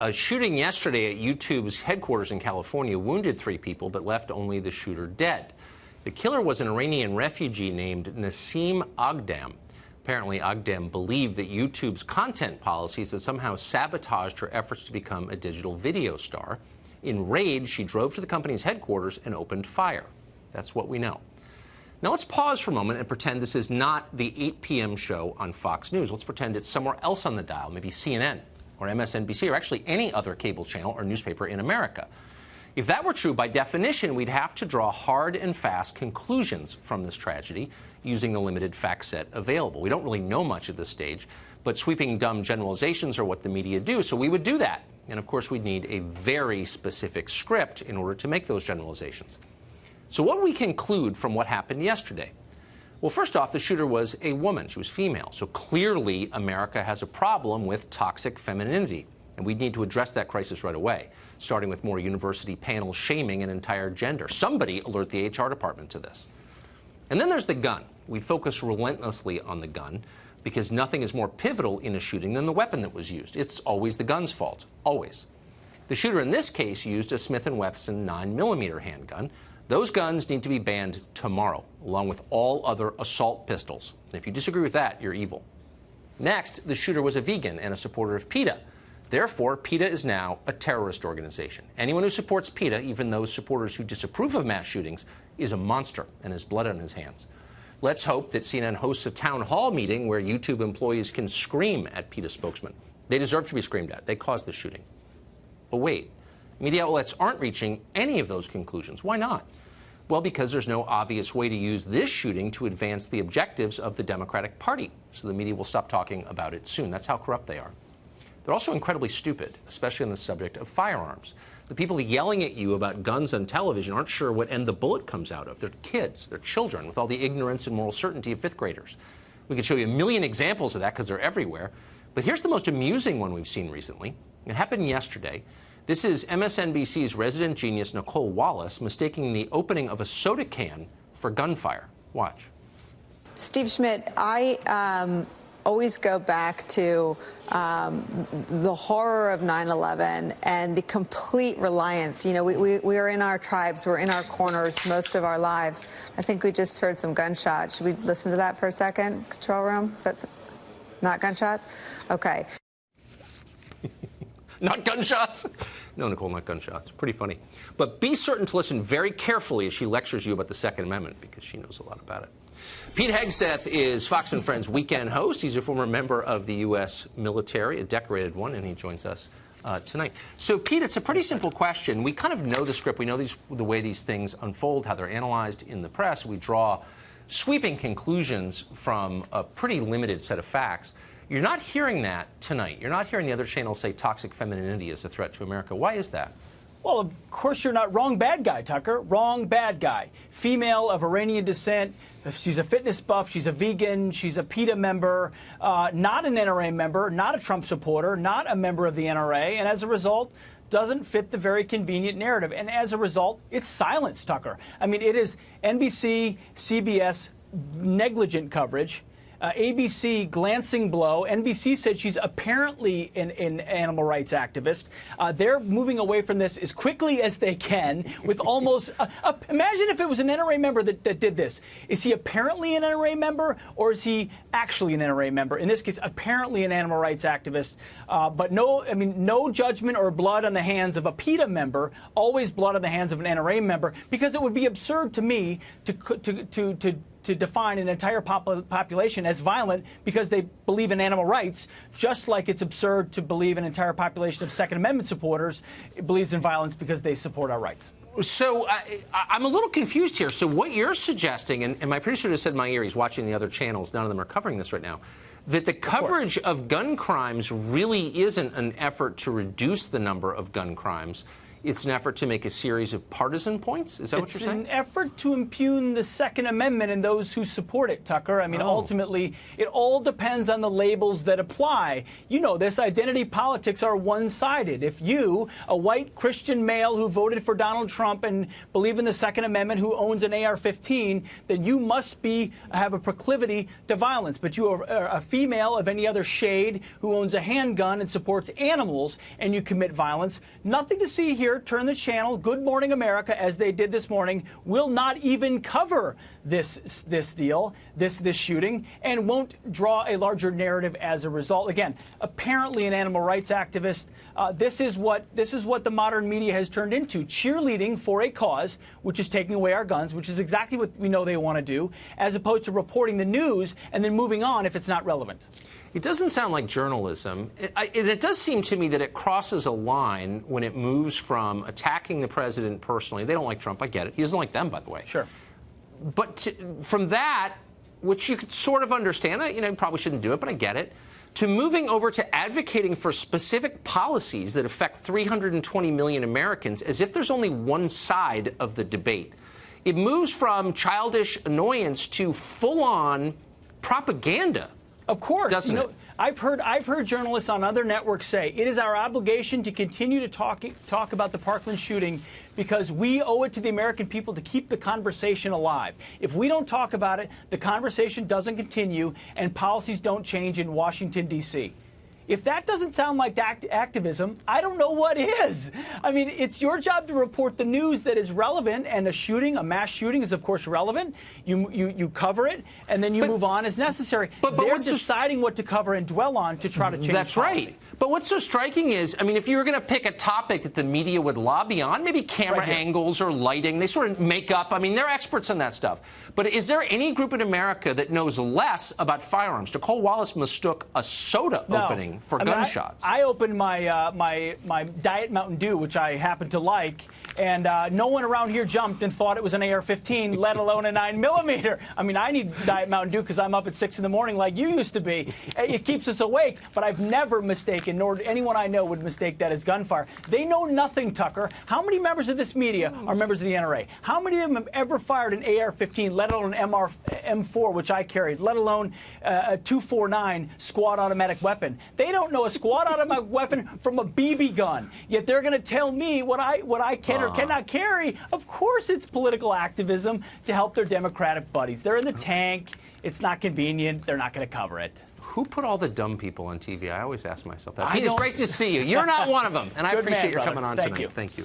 A shooting yesterday at YouTube's headquarters in California wounded 3 people but left only the shooter dead. The killer was an Iranian refugee named Nassim Aghdam. Apparently, Aghdam believed that YouTube's content policies had somehow sabotaged her efforts to become a digital video star. Enraged, she drove to the company's headquarters and opened fire. That's what we know. Now let's pause for a moment and pretend this is not the 8 p.m. show on Fox News. Let's pretend it's somewhere else on the dial, maybe CNN or MSNBC or actually any other cable channel or newspaper in America. If that were true, by definition, we'd have to draw hard and fast conclusions from this tragedy using the limited fact set available. We don't really know much at this stage, but sweeping dumb generalizations are what the media do, so we would do that. And of course, we'd need a very specific script in order to make those generalizations. So what do we conclude from what happened yesterday? Well, first off, the shooter was a woman. She was female. So clearly, America has a problem with toxic femininity. And we need to address that crisis right away, starting with more university panel shaming an entire gender. Somebody alert the HR department to this. And then there's the gun. We'd focus relentlessly on the gun because nothing is more pivotal in a shooting than the weapon that was used. It's always the gun's fault, always. The shooter in this case used a Smith & Wesson 9mm handgun. Those guns need to be banned tomorrow, along with all other assault pistols. And if you disagree with that, you're evil. Next, the shooter was a vegan and a supporter of PETA. Therefore, PETA is now a terrorist organization. Anyone who supports PETA, even those supporters who disapprove of mass shootings, is a monster and has blood on his hands. Let's hope that CNN hosts a town hall meeting where YouTube employees can scream at PETA spokesmen. They deserve to be screamed at. They caused the shooting. But wait, media outlets aren't reaching any of those conclusions. Why not? Well, because there's no obvious way to use this shooting to advance the objectives of the Democratic Party. So the media will stop talking about it soon. That's how corrupt they are. They're also incredibly stupid, especially on the subject of firearms. The people yelling at you about guns on television aren't sure what end the bullet comes out of. They're kids, they're children, with all the ignorance and moral certainty of 5th graders. We could show you a million examples of that because they're everywhere. But here's the most amusing one we've seen recently. It happened yesterday. This is MSNBC's resident genius, Nicole Wallace, mistaking the opening of a soda can for gunfire. Watch. Steve Schmidt, I always go back to the horror of 9/11 and the complete reliance. You know, we are in our tribes, we're in our corners most of our lives. I think we just heard some gunshots. Should we listen to that for a second? Control room? Is that not gunshots? Okay. Not gunshots? No, Nicole, not gunshots. Pretty funny. But be certain to listen very carefully as she lectures you about the Second Amendment, because she knows a lot about it. Pete Hegseth is Fox & Friends weekend host. He's a former member of the U.S. military, a decorated one, and he joins us tonight. So, Pete, it's a pretty simple question. We kind of know the script. We know the way these things unfold, how they're analyzed in the press. We draw sweeping conclusions from a pretty limited set of facts. You're not hearing that tonight. You're not hearing the other channels say toxic femininity is a threat to America. Why is that? Well, of course you're not. Wrong bad guy, Tucker. Wrong bad guy. Female of Iranian descent. She's a fitness buff. She's a vegan. She's a PETA member. Not an NRA member. Not a Trump supporter. Not a member of the NRA. And as a result, doesn't fit the very convenient narrative. And as a result, it's silence, Tucker. I mean, it is NBC, CBS, negligent coverage. ABC, glancing blow. NBC said she's apparently an animal rights activist. They're moving away from this as quickly as they can with almost... imagine if it was an NRA member that did this. Is he apparently an NRA member, or is he actually an NRA member? In this case, apparently an animal rights activist. But no judgment or blood on the hands of a PETA member, always blood on the hands of an NRA member, because it would be absurd to me to define an entire population as violent because they believe in animal rights, just like it's absurd to believe an entire population of Second Amendment supporters believes in violence because they support our rights. So I'm a little confused here. So what you're suggesting, and my producer just said in my ear, he's watching the other channels, none of them are covering this right now, that the coverage of gun crimes really isn't an effort to reduce the number of gun crimes. it's an effort to make a series of partisan points? Is that what you're saying? It's an effort to impugn the Second Amendment and those who support it, Tucker. I mean, ultimately, it all depends on the labels that apply. You know this, identity politics are one-sided. If you, a white Christian male who voted for Donald Trump and believe in the Second Amendment, who owns an AR-15, then you must have a proclivity to violence. But you are a female of any other shade who owns a handgun and supports animals, and you commit violence. Nothing to see here. Turn the channel. Good Morning America, as they did this morning, will not even cover this shooting, and won't draw a larger narrative as a result. Again, apparently an animal rights activist. This is what the modern media has turned into: cheerleading for a cause, which is taking away our guns, which is exactly what we know they want to do, as opposed to reporting the news and then moving on if it's not relevant. It doesn't sound like journalism. It does seem to me that it crosses a line when it moves from attacking the president personally. They don't like Trump. I get it. He doesn't like them, by the way. Sure. But from that, which you could sort of understand, you probably shouldn't do it, but I get it, to moving over to advocating for specific policies that affect 320 million Americans as if there's only one side of the debate. It moves from childish annoyance to full-on propaganda. Of course. Doesn't it? I've heard journalists on other networks say it is our obligation to continue to talk about the Parkland shooting because we owe it to the American people to keep the conversation alive. If we don't talk about it, the conversation doesn't continue and policies don't change in Washington, D.C. If that doesn't sound like activism, I don't know what is. I mean, it's your job to report the news that is relevant, and a mass shooting is, of course, relevant. You cover it, and then you move on as necessary. But they're deciding what to cover and dwell on to try to change That's policy. right. But what's so striking is, I mean, if you were going to pick a topic that the media would lobby on, maybe camera angles or lighting, they sort of make up. I mean, they're experts on that stuff. But is there any group in America that knows less about firearms? Nicole Wallace mistook a soda opening for gunshots. I opened my my Diet Mountain Dew, which I happen to like, and no one around here jumped and thought it was an AR-15, let alone a 9mm. I mean, I need Diet Mountain Dew because I'm up at 6 in the morning like you used to be. It keeps us awake, but I've never mistaken, nor anyone I know would mistake that as gunfire. They know nothing, Tucker. How many members of this media are members of the NRA? How many of them have ever fired an AR-15, let alone an M4, which I carried, let alone a 249 squad automatic weapon? They don't know a squad automatic weapon from a BB gun. Yet they're going to tell me what I can or cannot carry. Of course it's political activism to help their Democratic buddies. They're in the tank. It's not convenient. They're not going to cover it. Who put all the dumb people on TV? I always ask myself that. Pete, it's great to see you. You're not one of them. And I appreciate your coming on tonight. Thank you. Thank you.